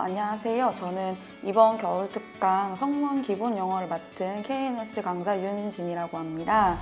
안녕하세요. 저는 이번 겨울 특강 성문 기본 영어를 맡은 KNS 강사 윤진이라고 합니다.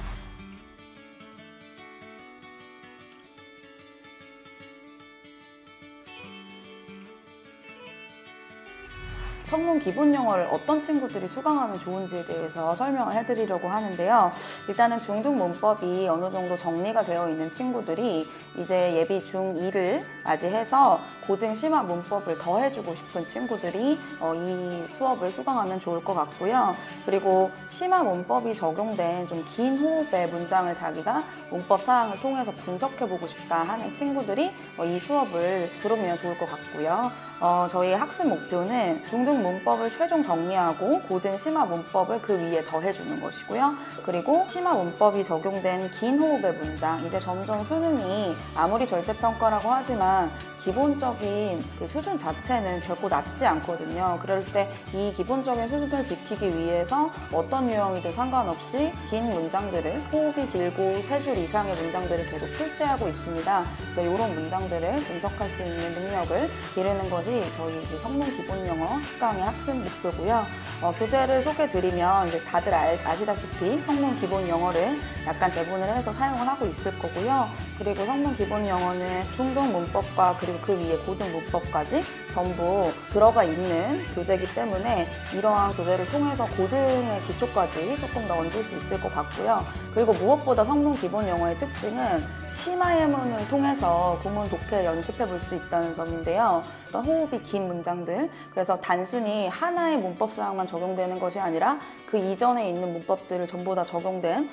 성문 기본 영어를 어떤 친구들이 수강하면 좋은지에 대해서 설명을 해드리려고 하는데요. 일단은 중등 문법이 어느 정도 정리가 되어 있는 친구들이 이제 예비 중2를 맞이해서 고등 심화 문법을 더 해주고 싶은 친구들이 이 수업을 수강하면 좋을 것 같고요. 그리고 심화 문법이 적용된 좀 긴 호흡의 문장을 자기가 문법 사항을 통해서 분석해보고 싶다 하는 친구들이 이 수업을 들으면 좋을 것 같고요. 저희 학습 목표는 중등 문법을 최종 정리하고 고등 심화 문법을 그 위에 더해주는 것이고요. 그리고 심화 문법이 적용된 긴 호흡의 문장, 이제 점점 수능이 아무리 절대평가라고 하지만 기본적인 그 수준 자체는 결코 낮지 않거든요. 그럴 때 이 기본적인 수준을 지키기 위해서 어떤 유형이든 상관없이 긴 문장들을, 호흡이 길고 3줄 이상의 문장들을 계속 출제하고 있습니다. 그래서 이런 문장들을 분석할 수 있는 능력을 기르는 것이 저희 성문 기본 영어 특강의 학습 목표고요. 교재를 소개드리면 이제 다들 아시다시피 성문 기본 영어를 약간 재분을 해서 사용을 하고 있을 거고요. 그리고 성문 기본 영어는 중등 문법과 그리고 그 위에 고등 문법까지 전부 들어가 있는 교재이기 때문에 이러한 교재를 통해서 고등의 기초까지 조금 더 얹을 수 있을 것 같고요. 그리고 무엇보다 성문 기본 영어의 특징은 심화 예문을 통해서 구문 독해 연습해 볼 수 있다는 점인데요. 어떤 호흡이 긴 문장들, 그래서 단순히 하나의 문법 사항만 적용되는 것이 아니라 그 이전에 있는 문법들을 전부 다 적용된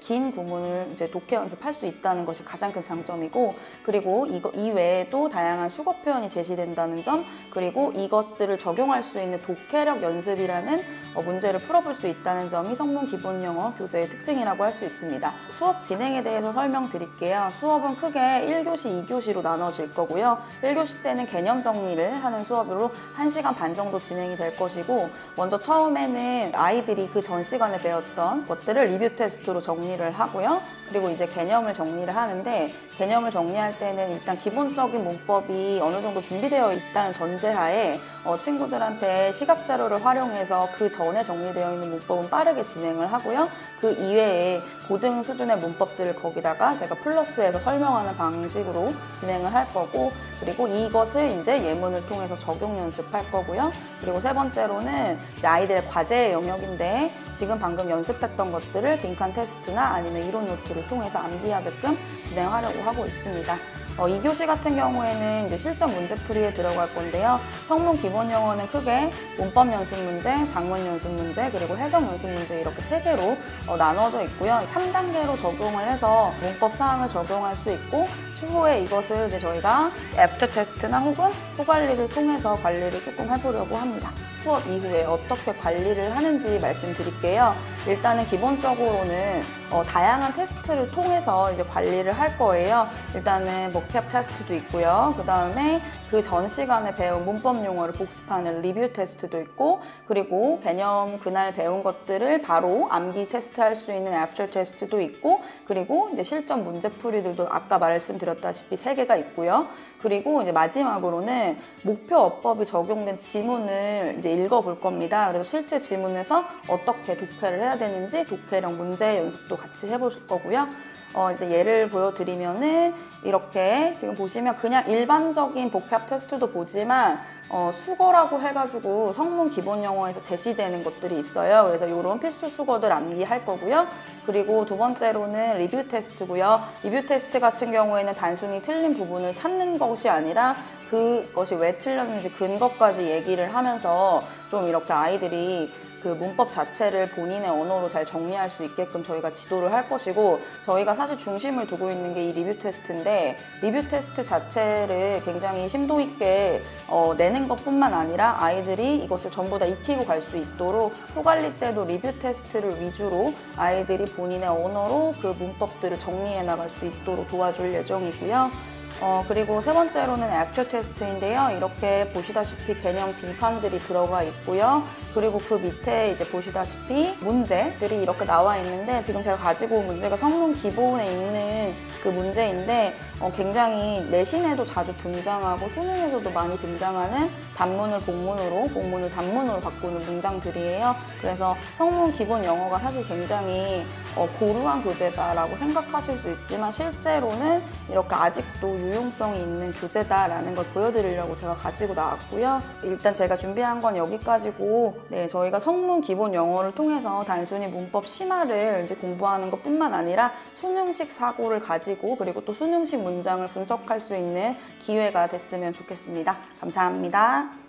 긴 구문을 이제 독해 연습할 수 있다는 것이 가장 큰 장점이고, 그리고 이거 이외에도 다양한 수거 표현이 제시된다는 점, 그리고 이것들을 적용할 수 있는 독해력 연습이라는 문제를 풀어볼 수 있다는 점이 성문 기본 영어 교재의 특징이라고 할 수 있습니다. 수업 진행에 대해서 설명드릴게요. 수업은 크게 1교시, 2교시로 나눠질 거고요. 1교시 때는 개념 정리를 하는 수업으로 1시간 반 정도 진행이 될 것이고, 먼저 처음에는 아이들이 그 전 시간에 배웠던 것들을 리뷰 테스트로 정리를 하고요. 그리고 이제 개념을 정리를 하는데, 개념을 정리할 때는 일단 기본적인 문법이 어느 정도 준비되어 있다는 전제하에 친구들한테 시각 자료를 활용해서 그 전에 정리되어 있는 문법은 빠르게 진행을 하고요. 그 이외에 고등 수준의 문법들을 거기다가 제가 플러스해서 설명하는 방식으로 진행을 할 거고, 그리고 이것을 이제 예문을 통해서 적용 연습할 거고요. 그리고 세 번째로는 이제 아이들의 과제의 영역인데, 지금 방금 연습했던 것들을 빈칸 테스트나 아니면 이론 노트를 통해서 암기하게끔 진행하려고 하고 있습니다. 2교시 같은 경우에는 이제 실전 문제풀이에 들어갈 건데요. 성문 기본 영어는 크게 문법 연습 문제, 작문 연습 문제, 그리고 해석 연습 문제 이렇게 3개로 나눠져 있고요. 3단계로 적용을 해서 문법 사항을 적용할 수 있고, 추후에 이것을 이제 저희가 애프터 테스트나 혹은 후관리를 통해서 관리를 조금 해보려고 합니다. 수업 이후에 어떻게 관리를 하는지 말씀드릴게요. 일단은 기본적으로는 다양한 테스트를 통해서 이제 관리를 할 거예요. 일단은 vocab 테스트도 있고요. 그 다음에 그 전 시간에 배운 문법 용어를 복습하는 리뷰 테스트도 있고, 그리고 개념 그날 배운 것들을 바로 암기 테스트할 수 있는 애프터 테스트도 있고, 그리고 이제 실전 문제풀이들도 아까 말씀드렸다시피 3개가 있고요. 그리고 이제 마지막으로는 목표 어법이 적용된 지문을 이제 읽어볼 겁니다. 그래서 실제 지문에서 어떻게 독해를 해야 되는지 독해력 문제 연습도 같이 해볼 거고요. 이제 예를 보여드리면은 이렇게 지금 보시면 그냥 일반적인 복합 테스트도 보지만 수거라고 해가지고 성문 기본 영어에서 제시되는 것들이 있어요. 그래서 이런 필수 수거들 암기할 거고요. 그리고 두 번째로는 리뷰 테스트고요. 리뷰 테스트 같은 경우에는 단순히 틀린 부분을 찾는 것이 아니라 그것이 왜 틀렸는지 근거까지 얘기를 하면서 좀 이렇게 아이들이 그 문법 자체를 본인의 언어로 잘 정리할 수 있게끔 저희가 지도를 할 것이고, 저희가 사실 중심을 두고 있는 게 이 리뷰 테스트인데, 리뷰 테스트 자체를 굉장히 심도 있게 내는 것뿐만 아니라 아이들이 이것을 전부 다 익히고 갈 수 있도록 후관리 때도 리뷰 테스트를 위주로 아이들이 본인의 언어로 그 문법들을 정리해 나갈 수 있도록 도와줄 예정이고요. 그리고 세 번째로는 애프터 테스트인데요. 이렇게 보시다시피 개념 빈칸들이 들어가 있고요. 그리고 그 밑에 이제 보시다시피 문제들이 이렇게 나와 있는데, 지금 제가 가지고 온 문제가 성문 기본에 있는 그 문제인데 굉장히 내신에도 자주 등장하고 수능에서도 많이 등장하는 단문을 복문으로, 복문을 단문으로 바꾸는 문장들이에요. 그래서 성문 기본 영어가 사실 굉장히 고루한 교재다라고 생각하실 수 있지만 실제로는 이렇게 아직도 유용성이 있는 교재다라는 걸 보여드리려고 제가 가지고 나왔고요. 일단 제가 준비한 건 여기까지고, 네, 저희가 성문 기본 영어를 통해서 단순히 문법 심화를 이제 공부하는 것뿐만 아니라 수능식 사고를 가지고, 그리고 또 수능식 문장을 분석할 수 있는 기회가 됐으면 좋겠습니다. 감사합니다.